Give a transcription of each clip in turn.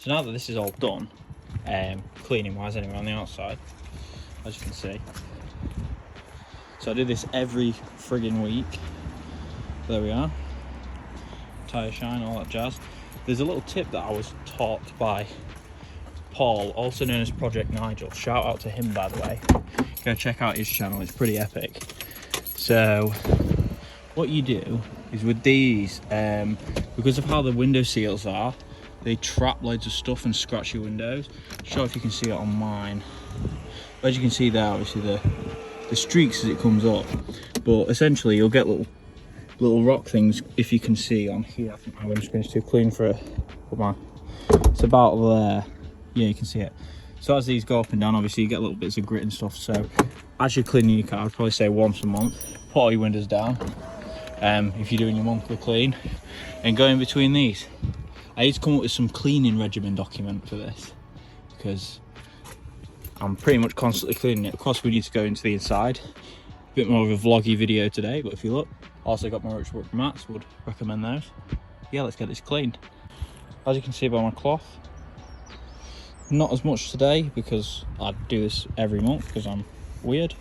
So now that this is all done, cleaning wise anyway on the outside, as you can see. So I do this every friggin' week. There we are. Tyre shine, all that jazz. There's a little tip that I was taught by Paul, also known as Project Nigel. Shout out to him, by the way. Go check out his channel, it's pretty epic. So what you do is with these, because of how the window seals are, they trap loads of stuff and scratch your windows. Show if you can see it on mine. As you can see there, obviously the streaks as it comes up, but essentially you'll get little rock things, if you can see on here. I think my windscreen's too clean for it, but it's about there. Yeah, you can see it. So as these go up and down, obviously you get little bits of grit and stuff. So as you're cleaning your car, I'd probably say once a month, put all your windows down, if you're doing your monthly clean, and go in between these. I need to come up with some cleaning regimen document for this, because I'm pretty much constantly cleaning it. Of course, we need to go into the inside. A bit more of a vloggy video today, but if you look, also got my Respray mats, would recommend those. Yeah, let's get this cleaned. As you can see by my cloth, not as much today because I do this every month because I'm weird.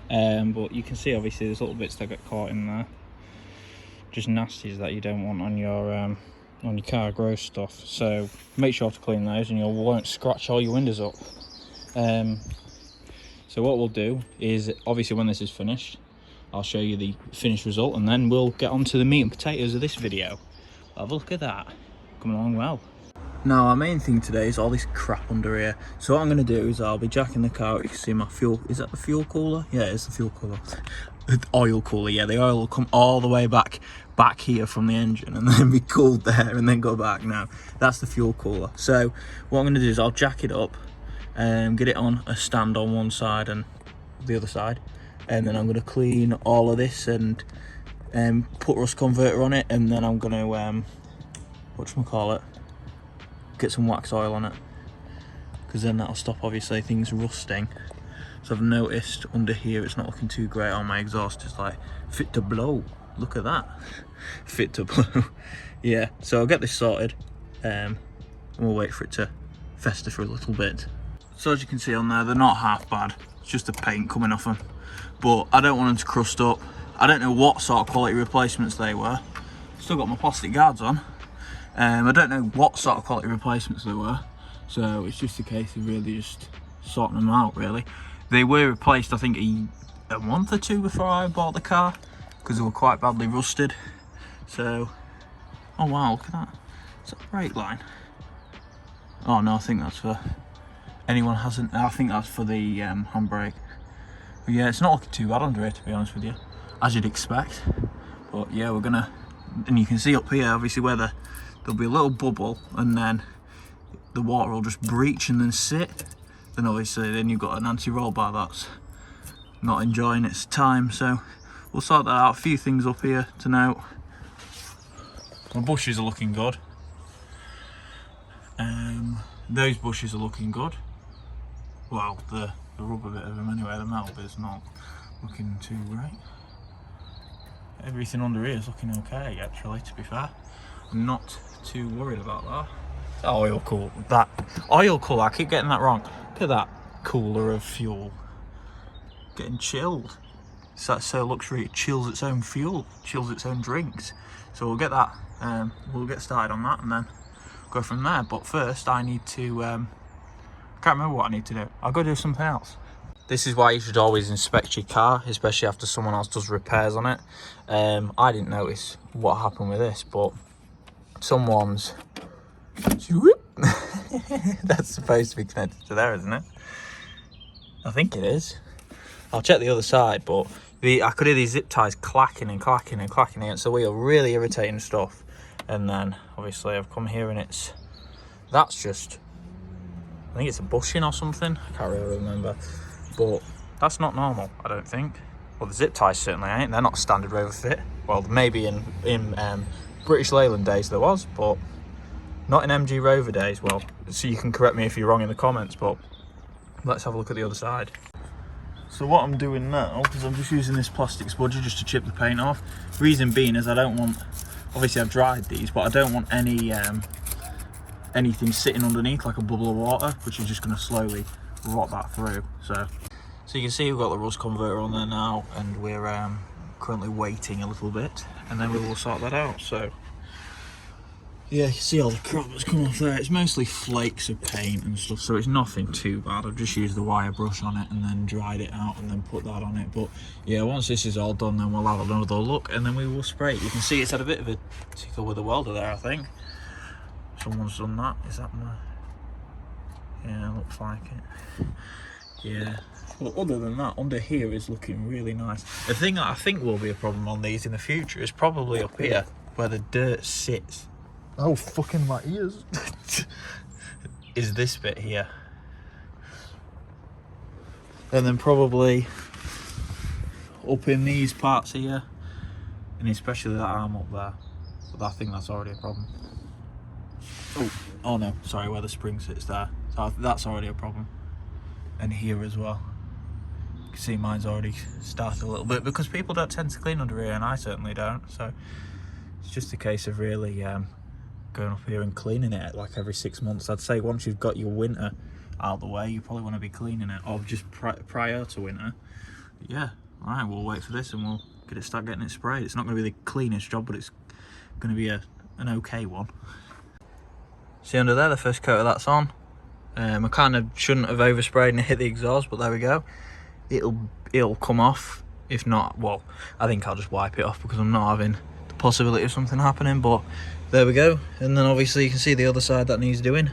But you can see obviously there's little bits that get caught in there. Just nasties that you don't want on your car, gross stuff. So make sure to clean those and you won't scratch all your windows up. So what we'll do is, obviously when this is finished, I'll show you the finished result and then we'll get on to the meat and potatoes of this video. Have a look at that, coming along well. Now our main thing today is all this crap under here. So what I'm going to do is I'll be jacking the car. You can see my fuel, is that the fuel cooler? Yeah, it's the fuel cooler. The oil cooler, yeah, the oil will come all the way back here from the engine and then be cooled there and then go back. Now that's the fuel cooler. So what I'm going to do is I'll jack it up and get it on a stand on one side and the other side, and then I'm going to clean all of this and put rust converter on it, and then I'm going to whatchamacallit, get some wax oil on it, because then that'll stop obviously things rusting. So I've noticed under here it's not looking too great on my exhaust. It's like fit to blow. Look at that, fit to blow. Yeah, so I'll get this sorted and we'll wait for it to fester for a little bit. So as you can see on there, they're not half bad. It's just the paint coming off them, but I don't want them to crust up. I don't know what sort of quality replacements they were. Still got my plastic guards on. I don't know what sort of quality replacements they were, so it's just a case of really just sorting them out really. They were replaced I think a month or two before I bought the car, because they were quite badly rusted. So, oh wow, look at that. Is that a brake line? Oh no, I think that's for anyone hasn't, I think that's for the handbrake. But yeah, it's not looking too bad under here, to be honest with you, as you'd expect. But yeah, we're gonna, and you can see up here obviously where there'll be a little bubble and then the water will just breach and then sit. Then obviously then you've got an anti-roll bar that's not enjoying its time. So we'll sort that out. A few things up here to note. My bushes are looking good. Those bushes are looking good. Well, the rubber bit of them anyway, the metal bit's not looking too great. Everything under here is looking okay actually, to be fair. I'm not too worried about that. That oil cooler, I keep getting that wrong. Look at that cooler of fuel. Getting chilled. It's that so luxury, it chills its own fuel, chills its own drinks. So we'll get that, we'll get started on that and then go from there. But first I need to, I can't remember what I need to do. I'll go do something else. This is why you should always inspect your car, especially after someone else does repairs on it. I didn't notice what happened with this, but someone's that's supposed to be connected to there, isn't it? I think it is. I'll check the other side, but I could hear these zip ties clacking and clacking and clacking against the wheel, really irritating stuff. And then obviously I've come here and that's just, I think it's a bushing or something, I can't really remember, but that's not normal, I don't think. Well, the zip ties certainly ain't. They're not standard Rover fit. Well, maybe in British Leyland days there was, but not in MG Rover days. Well, so you can correct me if you're wrong in the comments, but let's have a look at the other side. So what I'm doing now is I'm just using this plastic spudger just to chip the paint off. Reason being is I don't want, obviously I've dried these, but I don't want any anything sitting underneath, like a bubble of water, which is just going to slowly rot that through. So you can see we've got the rust converter on there now, and we're currently waiting a little bit, and then we will sort that out. So yeah, you can see all the crap that's come off there. It's mostly flakes of paint and stuff, so it's nothing too bad. I've just used the wire brush on it and then dried it out and then put that on it. But yeah, once this is all done, then we'll have another look and then we will spray it. You can see it's had a bit of a tickle with the welder there, I think. Someone's done that. Is that my... Yeah, looks like it. Yeah. Well, other than that, under here is looking really nice. The thing that I think will be a problem on these in the future is probably up here, where the dirt sits. Oh, fucking my ears. Is this bit here. And then probably up in these parts here, and especially that arm up there. But I think that's already a problem. Oh no, sorry, where the spring sits there. So that's already a problem. And here as well. You can see mine's already started a little bit, because people don't tend to clean under here, and I certainly don't. So it's just a case of really going up here and cleaning it like every 6 months. I'd say once you've got your winter out of the way, you probably want to be cleaning it, or just prior to winter. But yeah, all right, we'll wait for this and we'll start getting it sprayed. It's not going to be the cleanest job, but it's going to be an okay one. See under there, the first coat of that's on. I kind of shouldn't have oversprayed and hit the exhaust, but there we go. It'll come off. If not, well, I think I'll just wipe it off, because I'm not having the possibility of something happening. But there we go. And then obviously you can see the other side that needs doing,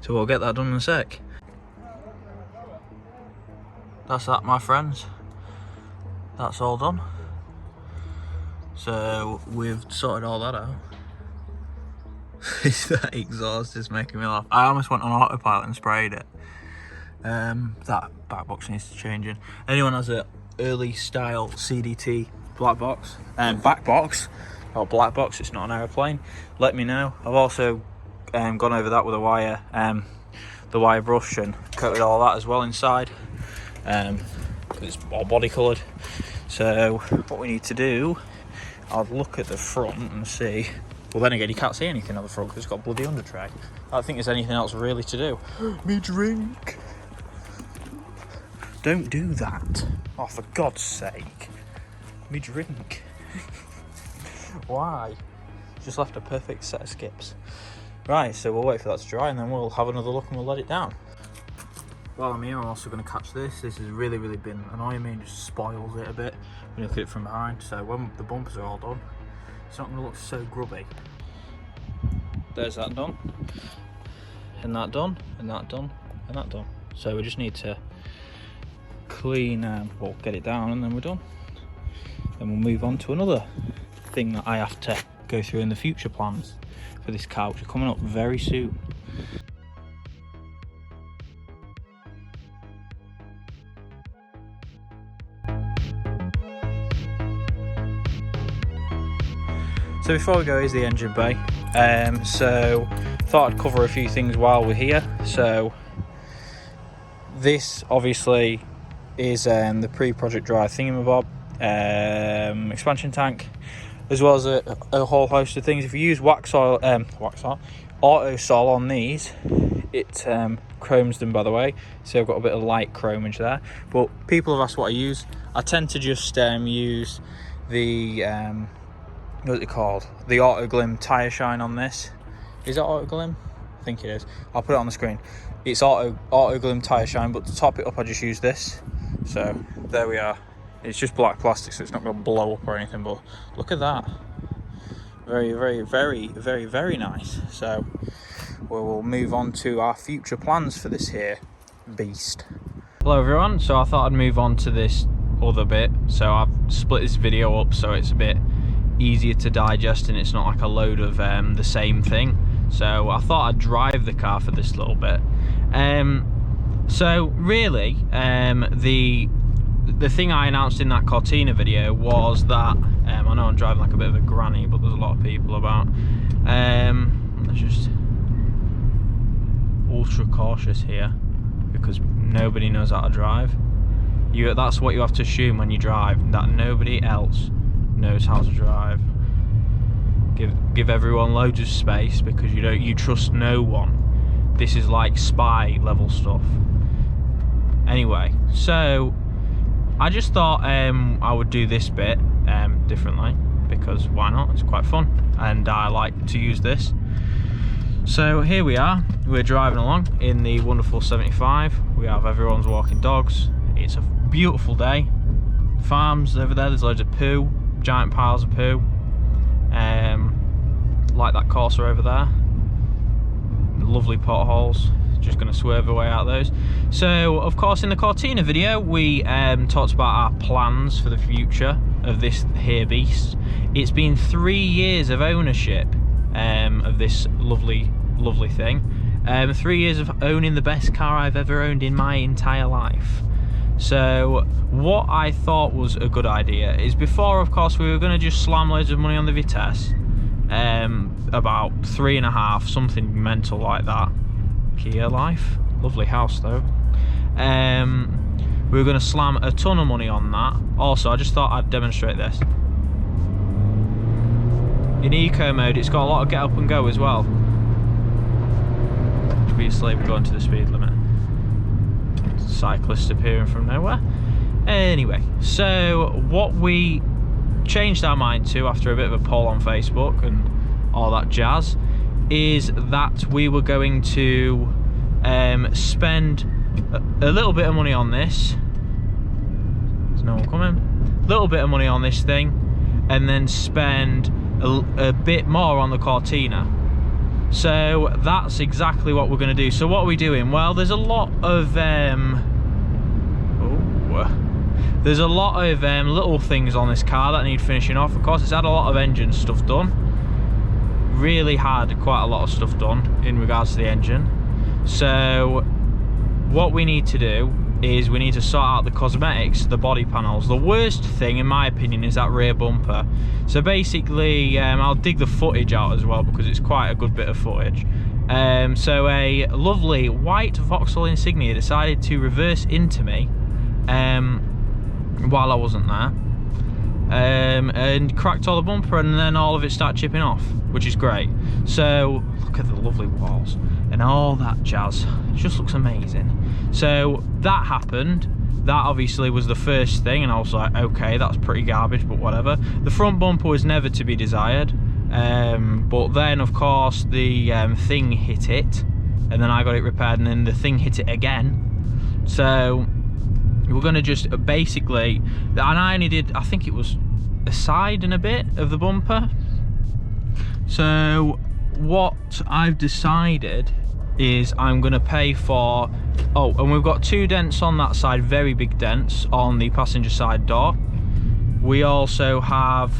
so we'll get that done in a sec. That's that, my friends. That's all done. So we've sorted all that out. That exhaust is making me laugh. I almost went on autopilot and sprayed it. That back box needs changing. Anyone has a early style CDT black box back box or black box, it's not an aeroplane, let me know. I've also gone over that with a wire, the wire brush, and coated all that as well inside, because it's all body coloured. So what we need to do, I'll look at the front and see. Well, then again, you can't see anything on the front because it's got a bloody under tray. I don't think there's anything else really to do. Me drink. Don't do that. Oh, for God's sake. Me drink. Why? Just left a perfect set of skips. Right, so we'll wait for that to dry and then we'll have another look and we'll let it down. While I'm here, I'm also going to catch this. This has really been annoying me and just spoils it a bit when you look at it from behind. So when the bumpers are all done, it's not going to look so grubby. There's that done, and that done, and that done, and that done. So we just need to clean, well, get it down, and then we're done. Then we'll move on to another thing that I have to go through in the future plans for this car, which are coming up very soon. So before we go, here's the engine bay. So thought I'd cover a few things while we're here. So this obviously is the pre-project dry thingamabob, expansion tank, as well as a whole host of things. If you use auto sol on these, it chromes them, by the way, so I've got a bit of light chromage there. But people have asked what I use. I tend to just use the what's it called, the auto glim tire shine on this. Is it auto glim? I think it is. I'll put it on the screen. It's auto glim tire shine, but to top it up I just use this. So there we are. It's just black plastic, so it's not going to blow up or anything, but look at that. Very nice. So we'll move on to our future plans for this here beast. Hello everyone, so I thought I'd move on to this other bit. So I've split this video up so it's a bit easier to digest and it's not like a load of the same thing. So I thought I'd drive the car for this little bit. So really, the thing I announced in that Cortina video was that, I know I'm driving like a bit of a granny, but there's a lot of people about. Let's just ultra cautious here because nobody knows how to drive. That's what you have to assume when you drive, that nobody else knows how to drive. Give everyone loads of space because you trust no one. this is like spy level stuff. Anyway, so I just thought I would do this bit differently, because why not? It's quite fun and I like to use this. So here we are, we're driving along in the wonderful 75. We have everyone's walking dogs. It's a beautiful day. Farms over there, there's loads of poo, giant piles of poo. Like that Corsa over there. Lovely potholes. Just going to swerve away out of those. So of course in the Cortina video we talked about our plans for the future of this here beast. It's been 3 years of ownership of this lovely thing. 3 years of owning the best car I've ever owned in my entire life. So what I thought was a good idea is, before of course we were going to just slam loads of money on the Vitesse, about 3.5, something mental like that. Kia Life, lovely house though. We were going to slam a ton of money on that. Also, I just thought I'd demonstrate this. In eco mode, it's got a lot of get up and go as well. Obviously, we're going to the speed limit. Cyclist appearing from nowhere. Anyway, so what we changed our mind to after a bit of a poll on Facebook and all that jazz is that we were going to spend a little bit of money on this. There's no one coming. A little bit of money on this thing, and then spend a bit more on the Cortina. So that's exactly what we're going to do. So what are we doing? Well, there's a lot of little things on this car that need finishing off. Of course, it's had a lot of engine stuff done. Really had quite a lot of stuff done in regards to the engine. So what we need to do is we need to sort out the cosmetics, the body panels. The worst thing in my opinion is that rear bumper. So basically I'll dig the footage out as well, because it's quite a good bit of footage. So a lovely white Vauxhall Insignia decided to reverse into me while I wasn't there, and cracked all the bumper, and then all of it started chipping off, which is great. So look at the lovely walls and all that jazz. It just looks amazing. So that happened. That obviously was the first thing, and I was like, okay, that's pretty garbage, but whatever. The front bumper was never to be desired, but then of course the thing hit it, and then I got it repaired, and then the thing hit it again. So we're going to just basically, and I only did, I think it was a side and a bit of the bumper. So what I've decided is I'm going to pay for, oh, and we've got 2 dents on that side, very big dents on the passenger side door. We also have,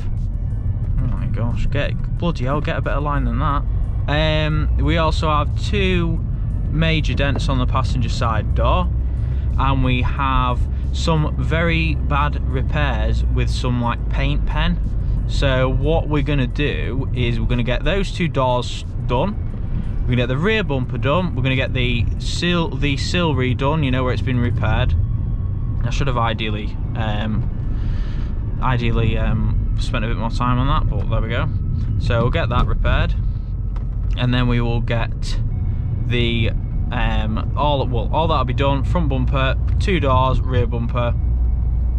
oh my gosh, bloody hell, get a better line than that. We also have 2 major dents on the passenger side door, and we have some very bad repairs with some like paint pen. So what we're going to do is we're going to get those 2 doors done. We're going to get the rear bumper done. We're going to get the sill redone, you know, where it's been repaired. I should have ideally spent a bit more time on that, but there we go. So we'll get that repaired, and then we will get the all that'll be done. Front bumper, 2 doors, rear bumper,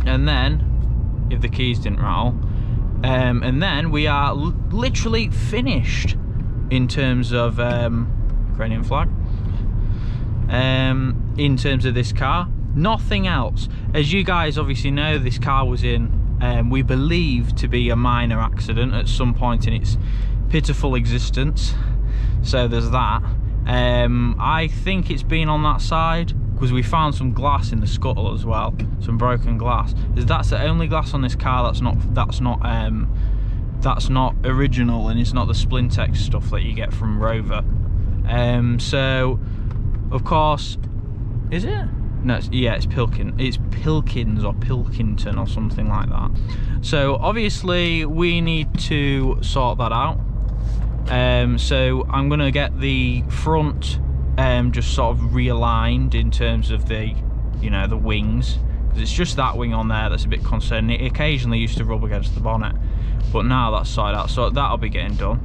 and then if the keys didn't rattle, and then we are literally finished in terms of Ukrainian flag, in terms of this car. Nothing else. As you guys obviously know, this car was in we believe to be a minor accident at some point in its pitiful existence, so there's that. I think it's been on that side because we found some glass in the scuttle as well, some broken glass. That's the only glass on this car that's not original, and it's not the Splintex stuff that you get from Rover. So of course, is it? No, it's Pilkins. It's Pilkins or Pilkington or something like that. So obviously we need to sort that out. So I'm gonna get the front just sort of realigned in terms of the, you know, the wings, because it's just that wing on there that's a bit concerning. It occasionally used to rub against the bonnet, but now that's sorted out, so that'll be getting done.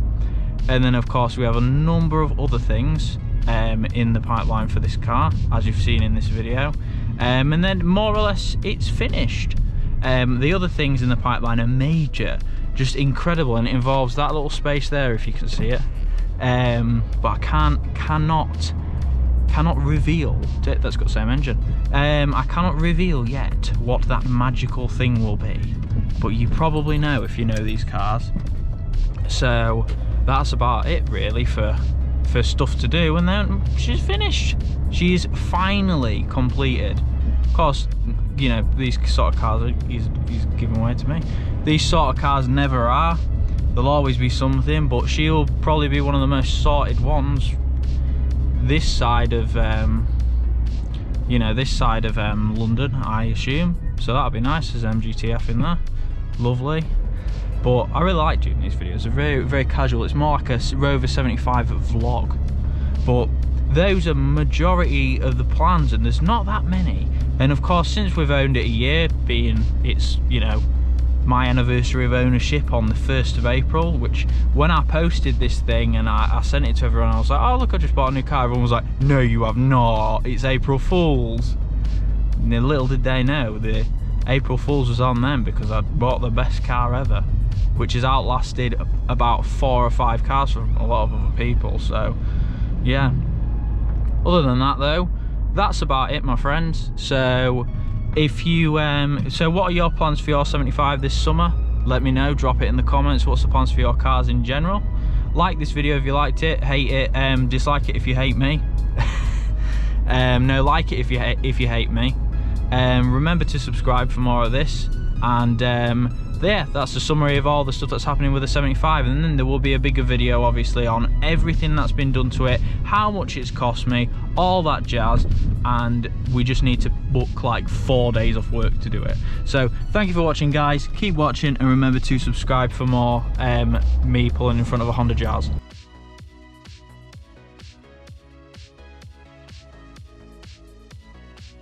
And then of course we have a number of other things in the pipeline for this car, as you've seen in this video, and then more or less it's finished. The other things in the pipeline are major, just incredible, and it involves that little space there, if you can see it, but I cannot reveal. That's got the same engine. I cannot reveal yet what that magical thing will be, but you probably know if you know these cars. So that's about it really for stuff to do, and then she's finished. She's finally completed. Of course, you know, these sort of cars he's giving away to me. These sort of cars never are. There'll always be something, but she'll probably be one of the most sorted ones this side of you know, this side of London, I assume. So that'll be nice. There's MGTF in there, lovely. But I really like doing these videos. They're very, very casual. It's more like a Rover 75 vlog, but those are majority of the plans, and there's not that many. And of course, since we've owned it a year, being it's, you know, my anniversary of ownership on the 1st of April, which when I posted this thing and I sent it to everyone, I was like, oh look, I just bought a new car. Everyone was like, no you have not, it's April Fools. And little did they know the April Fools was on them, because I bought the best car ever, which has outlasted about 4 or 5 cars from a lot of other people. So yeah, other than that though, that's about it, my friends. So if you so what are your plans for your 75 this summer? Let me know, drop it in the comments. What's the plans for your cars in general? Like this video if you liked it, hate it, dislike it if you hate me. No, like it if you hate me. Remember to subscribe for more of this, and yeah, that's the summary of all the stuff that's happening with the 75, and then there will be a bigger video obviously on everything that's been done to it, how much it's cost me, all that jazz, and we just need to book like 4 days off work to do it. So thank you for watching guys, keep watching, and remember to subscribe for more me pulling in front of a Honda Jazz.